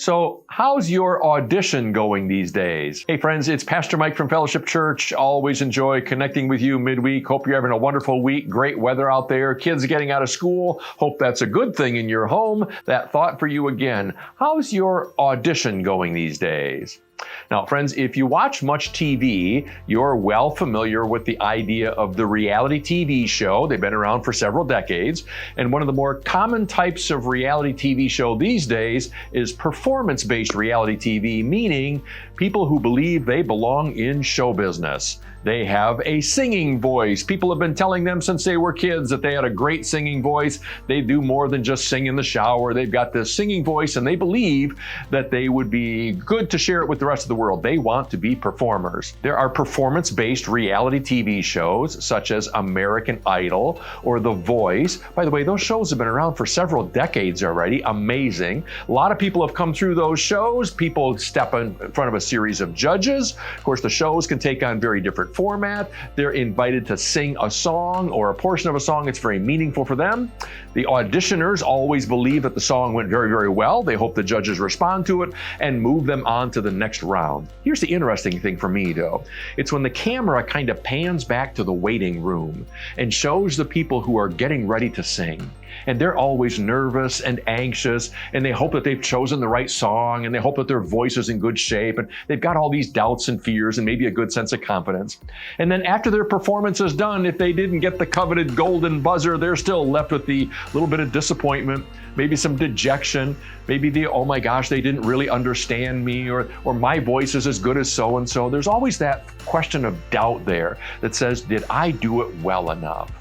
So, how's your audition going these days? Hey friends, it's Pastor Mike from Fellowship Church. Always enjoy connecting with you midweek. Hope you're having a wonderful week. Great weather out there. Kids getting out of school. Hope that's a good thing in your home. That thought for you again. How's your audition going these days? Now, friends, if you watch much TV, you're well familiar with the idea of the reality TV show. They've been around for several decades. And one of the more common types of reality TV show these days is performance-based reality TV, meaning people who believe they belong in show business. They have a singing voice. People have been telling them since they were kids that they had a great singing voice. They do more than just sing in the shower. They've got this singing voice, and they believe that they would be good to share it with the rest of the world. They want to be performers. There are performance-based reality TV shows such as American Idol or The Voice. By the way, those shows have been around for several decades already. Amazing. A lot of people have come through those shows. People step in front of a series of judges. Of course, the shows can take on very different format. They're invited to sing a song or a portion of a song that's very meaningful for them. The auditioners always believe that the song went very, very well. They hope the judges respond to it and move them on to the next round. Here's the interesting thing for me, though. It's when the camera kind of pans back to the waiting room and shows the people who are getting ready to sing. And they're always nervous and anxious, and they hope that they've chosen the right song, and they hope that their voice is in good shape, and they've got all these doubts and fears and maybe a good sense of confidence. And then after their performance is done, if they didn't get the coveted golden buzzer, they're still left with the little bit of disappointment, maybe some dejection, maybe the, oh my gosh, they didn't really understand me, or my voice is as good as so-and-so. There's always that question of doubt there that says, did I do it well enough?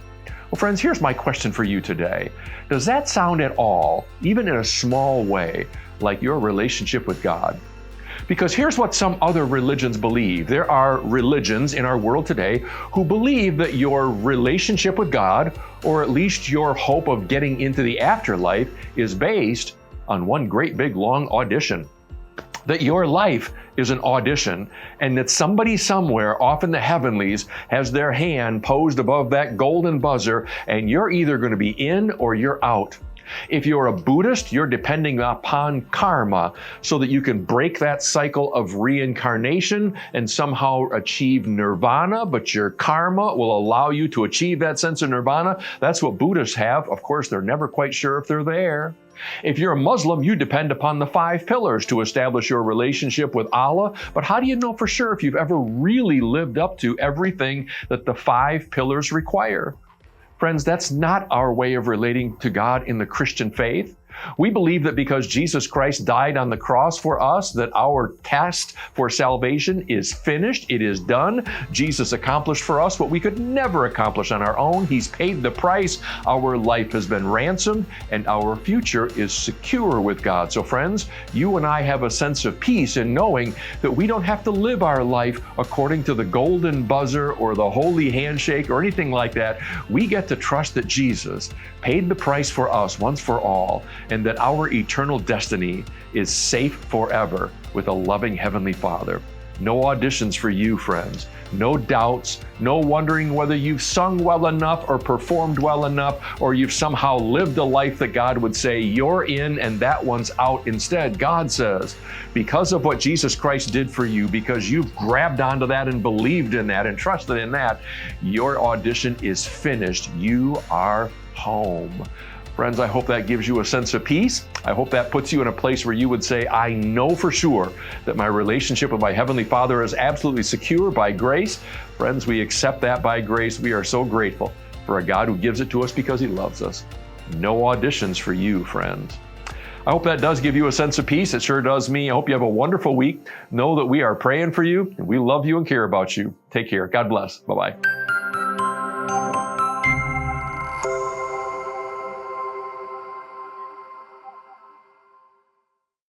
Well, friends, here's my question for you today. Does that sound at all, even in a small way, like your relationship with God? Because here's what some other religions believe. There are religions in our world today who believe that your relationship with God, or at least your hope of getting into the afterlife, is based on one great big long audition. That your life is an audition, and that somebody somewhere off in the heavenlies has their hand posed above that golden buzzer, and you're either going to be in or you're out. If you're a Buddhist, you're depending upon karma so that you can break that cycle of reincarnation and somehow achieve nirvana, but your karma will allow you to achieve that sense of nirvana. That's what Buddhists have. Of course, they're never quite sure if they're there. If you're a Muslim, you depend upon the 5 pillars to establish your relationship with Allah. But how do you know for sure if you've ever really lived up to everything that the 5 pillars require? Friends, that's not our way of relating to God in the Christian faith. We believe that because Jesus Christ died on the cross for us, that our test for salvation is finished. It is done. Jesus accomplished for us what we could never accomplish on our own. He's paid the price. Our life has been ransomed, and our future is secure with God. So friends, you and I have a sense of peace in knowing that we don't have to live our life according to the golden buzzer or the holy handshake or anything like that. We get to trust that Jesus paid the price for us once for all, and that our eternal destiny is safe forever with a loving Heavenly Father. No auditions for you, friends. No doubts, no wondering whether you've sung well enough or performed well enough, or you've somehow lived a life that God would say, you're in and that one's out. Instead, God says, because of what Jesus Christ did for you, because you've grabbed onto that and believed in that and trusted in that, your audition is finished. You are home. Friends, I hope that gives you a sense of peace. I hope that puts you in a place where you would say, I know for sure that my relationship with my Heavenly Father is absolutely secure by grace. Friends, we accept that by grace. We are so grateful for a God who gives it to us because He loves us. No auditions for you, friends. I hope that does give you a sense of peace. It sure does me. I hope you have a wonderful week. Know that we are praying for you, and we love you and care about you. Take care. God bless. Bye-bye.